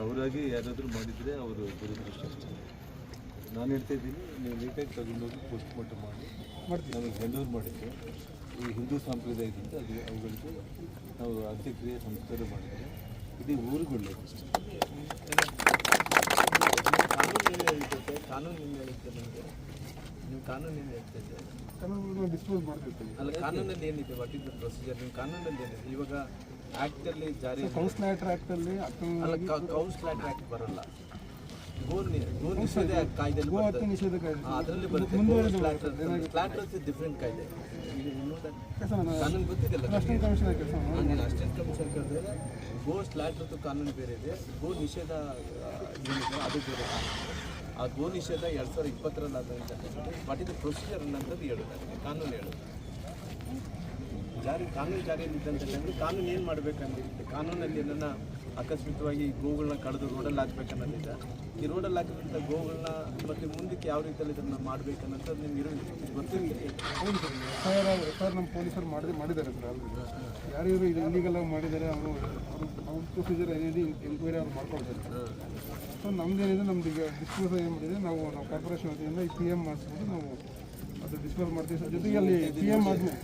ಅವರಾಗಿ ಯಾರಾದರೂ ಮಾಡಿದರೆ ಅವರು ದುರದೃಷ್ಟ ಅಷ್ಟೇ. ನಾನು ಹೇಳ್ತಾ ಇದ್ದೀನಿ, ನೀವು ನೀಟಾಗಿ ತಗೊಂಡೋಗಿ ಪೋಸ್ಟ್ ಮಾರ್ಟಮ್ ಮಾಡಿ ನಮಗೆ ಹ್ಯಾಂಡ್ ಓವರ್ ಮಾಡಿದ್ದೆ. ಈ ಹಿಂದೂ ಸಂಪ್ರದಾಯದಿಂದ ಅದು ಅವುಗಳಿಗೆ ನಾವು ಅಂತ್ಯಕ್ರಿಯೆ ಸಂಸ್ಕಾರ ಮಾಡಿದರೆ ಇಡೀ ಊರಿಗೆ ಒಳ್ಳೆಯದು ಅಷ್ಟೇ. ಕಾನೂನಿಂದ ಹೇಳ್ತೇನೆ ನಿಮಗೆ, ನೀವು ಕಾನೂನಿಂದ ಹೇಳ್ತಿದ್ದೆ ಡಿಸ್ಪೋಸ್ ಮಾಡ್ತಿರ್ತೀವಿ. ಅಲ್ಲ, ಕಾನೂನಲ್ಲಿ ಏನಿದೆ, ವಾಟ್ ಇಸ್ ದ ಪ್ರೊಸೀಜರ್? ನಿಮ್ಮ ಕಾನೂನಲ್ಲಿ ಏನಿದೆ? ಇವಾಗ ಆ್ಯಕ್ಟಲ್ಲಿ ಜಾರಿ ಕೌನ್ಸಿಲ್ ಆ್ಯಕ್ಟಲ್ಲಿ ಅಲ್ಲ, ಕೌನ್ಸಿಲ್ ಆ್ಯಕ್ಟ್ ಬರಲ್ಲ, ಗೋ ನಿಷೇಧ ಕಾಯ್ದೆಯಲ್ಲಿ ಬರ್ತದೆ. ಅದರಲ್ಲಿ ಬರುತ್ತೆ ಫ್ಲಾಟ್ ಡಿಫ್ರೆಂಟ್ ಕಾಯ್ದೆ. ಕಾನೂನು ಗೊತ್ತಿದೆಯಲ್ಲ, ನೀನು ಅಸಿಸ್ಟೆಂಟ್ ಕಮಿಷನ್ ಕೇಳಿದ್ರೆ ಗೋ ಸ್ಲಾಟ್ರದ್ದು ಕಾನೂನು ಬೇರೆ ಇದೆ, ಗೋ ನಿಷೇಧ ಏನಿದೆ ಅದು ಬೇರೆ. ಆ ಗೋ ನಿಷೇಧ 2020ರಲ್ಲಿ ಆದಂಥ ವಾಟ್ ಇಸ್ ದ ಪ್ರೊಸೀಜರ್ ಅನ್ನೋಂಥದ್ದು ಹೇಳೋದು ಕಾನೂನು ಹೇಳೋದು. ಕಾನೂನು ಜಾರಿಯಲ್ಲಿದ್ದಂಥದ್ದು ಕಾನೂನು ಏನು ಮಾಡಬೇಕಂದಿರುತ್ತೆ. ಕಾನೂನಲ್ಲಿ ಏನನ್ನ ಆಕಸ್ಮಿಕವಾಗಿ ಗೋಗಳನ್ನ ಕಳೆದು ರೋಡಲ್ಲಿ ಹಾಕ್ಬೇಕನ್ನೋದಿದೆ. ಈ ರೋಡಲ್ಲಿ ಹಾಕಿದಂಥ ಗೋಗಳನ್ನ ಮತ್ತು ಮುಂದಕ್ಕೆ ಯಾವ ರೀತಿಯಲ್ಲಿ ಇದನ್ನು ಮಾಡಬೇಕನ್ನೋಂಥದ್ದು ನಿಮ್ಗೆ ಗೊತ್ತಿರಲಿ. ಸರ್ ನಮ್ಮ ಪೊಲೀಸರು ಮಾಡಿದ್ದಾರೆ ಸರ್ ಆಲ್ರೆಡಿ. ಯಾರ್ಯಾರು ಇದು ಇಲ್ಲಿಗೆಲ್ಲ ಮಾಡಿದ್ದಾರೆ ಅವರು ಅವ್ರ ಪ್ರೊಸೀಜರ್ ಏನಿದೆ ಎನ್ಕ್ವೈರಿ ಅವ್ರು ಮಾಡ್ಕೊಳ್ತಾರೆ. ಸೊ ನಮ್ದೇನಿದೆ, ನಮ್ದು ಈಗ ಡಿಸ್ಪೋಸ್ ಏನು ಮಾಡಿದೆ, ನಾವು ಕಾರ್ಪೊರೇಷನ್ ವತಿಯಿಂದ ಈ PM ಮಾಡಿಸ್ಬಿಟ್ಟು ನಾವು ಅದು ಡಿಸ್ಪೋಸ್ ಮಾಡ್ತೀವಿ ಸರ್. ಜೊತೆಗೆ ಅಲ್ಲಿ PM ಆದಮೇಲೆ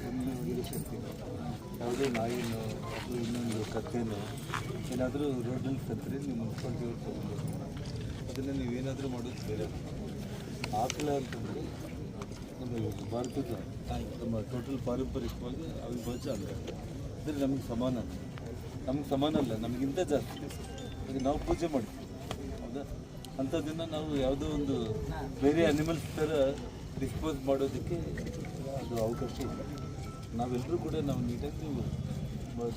ಯಾವುದೇ ನಾಯಿನೋ ಅದು ಇನ್ನೊಂದು ಕತ್ತೆನೋ ಏನಾದರೂ ರೋಡಲ್ಲಿ ಕತ್ತರೆ ನೀವು ಮುನ್ಸಿಪಾಲ್ಟಿಯವ್ರು ತೊಗೊಂಡು ಅದನ್ನು ನೀವೇನಾದರೂ ಮಾಡೋದು ಬೇರೆ. ಆಕಳ ಅಂತಂದರೆ ನಮ್ಮ ಭಾರತದ ನಮ್ಮ ಟೋಟಲ್ ಪಾರಂಪರಿಕವಾಗಿ ಅವಿಭಾಜ್ಯ ಅಲ್ಲ. ಅಂದರೆ ನಮಗೆ ಸಮಾನ ಅಲ್ಲ, ನಮಗಿಂತ ಜಾಸ್ತಿ. ಈಗ ನಾವು ಪೂಜೆ ಮಾಡ್ತೀವಿ ಹೌದಾ, ಅಂಥದ್ದನ್ನು ನಾವು ಯಾವುದೋ ಒಂದು ಬೇರೆ ಅನಿಮಲ್ಸ್ ಥರ ಡಿಸ್ಪೋಸ್ ಮಾಡೋದಕ್ಕೆ ಅದು ಅವಕಾಶ ಇಲ್ಲ. ನಾವೆಲ್ಲರೂ ಕೂಡ ನಾವು ನೀಟಾಗಿ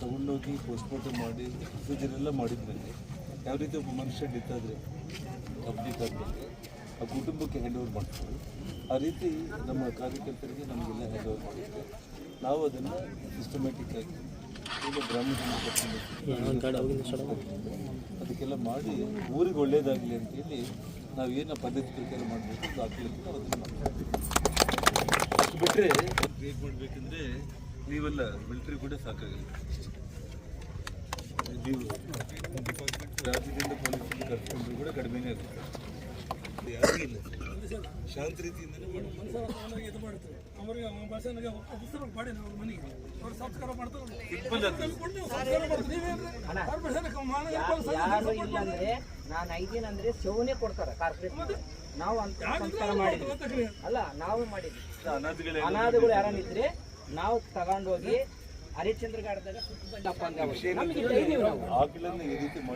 ತಗೊಂಡೋಗಿ ಪೋಸ್ಟ್ಮಾರ್ಟಮ್ ಮಾಡಿ ಪ್ರೊಸೀಜರೆಲ್ಲ ಮಾಡಿದ್ಮೇಲೆ ಯಾವ ರೀತಿ ಒಬ್ಬ ಮನುಷ್ಯ ಡೆತ್ ಆದರೆ ಪಬ್ಲಿಕ್ ಆದಮೇಲೆ ಆ ಕುಟುಂಬಕ್ಕೆ ಹ್ಯಾಂಡ್ ಓವರ್ ಮಾಡ್ತೀವಿ, ಆ ರೀತಿ ನಮ್ಮ ಕಾರ್ಯಕರ್ತರಿಗೆ ನಮಗೆಲ್ಲ ಹ್ಯಾಂಡ್ ಓವರ್ ಮಾಡಿದ್ವಿ. ನಾವು ಅದನ್ನು ಸಿಸ್ಟಮ್ಯಾಟಿಕ್ಕಾಗಿ ಈಗ ಗ್ರಾಮೀಣ ಅದಕ್ಕೆಲ್ಲ ಮಾಡಿ ಊರಿಗೆ ಒಳ್ಳೆಯದಾಗಲಿ ಅಂತೇಳಿ ನಾವು ಏನು ಪದ್ಧತಿ ಪ್ರಕಾರ ಮಾಡಬೇಕು ದಾಖಲೆಗೆ ನಾವು ಅದನ್ನು ಮಾಡ್ತೀವಿ. ಅಷ್ಟು ಬಿಟ್ಟರೆ ಕ್ರಿಯೇಟ್ ಮಾಡಬೇಕಂದ್ರೆ ನೀವೆಲ್ಲ ಮಿಲಿಟ್ರಿ ಕೂಡ ಸಾಕಾಗಲ್ಲ. ನೀವು ಡಿಪಾರ್ಟ್ಮೆಂಟ್ ರಾಜ್ಯದಿಂದ ಪೊಲೀಸರಿಗೆ ಕರ್ಸ್ಕೊಂಡ್ರು ಕೂಡ ಕಡಿಮೆನೇ ಇರುತ್ತೆ. ಯಾರೂ ಇಲ್ಲ, ಶಾಂತ ರೀತಿಯಿಂದಲೇ ಯಾರು ಇಲ್ಲ ಅಂದ್ರೆ ನಾನು 5 ದಿನ ಅಂದ್ರೆ ಸೇವನೆ ಕೊಡ್ತಾರೆ ಕಾರ್ಪೊರೇಟ್. ನಾವು ಅಂತ ಸಂಸ್ಕಾರ ಮಾಡಿದ್ವಿ ಅಲ್ಲ, ನಾವು ಮಾಡಿದ್ವಿ. ಅನಾಥಗಳು ಯಾರನ್ನಿದ್ರೆ ನಾವು ತಗೊಂಡೋಗಿ ಹರಿಶ್ಚಂದ್ರ ಘಾಟದಾಗ ಆಕಳನ್ನು ಈ ರೀತಿ ಮಾಡಿ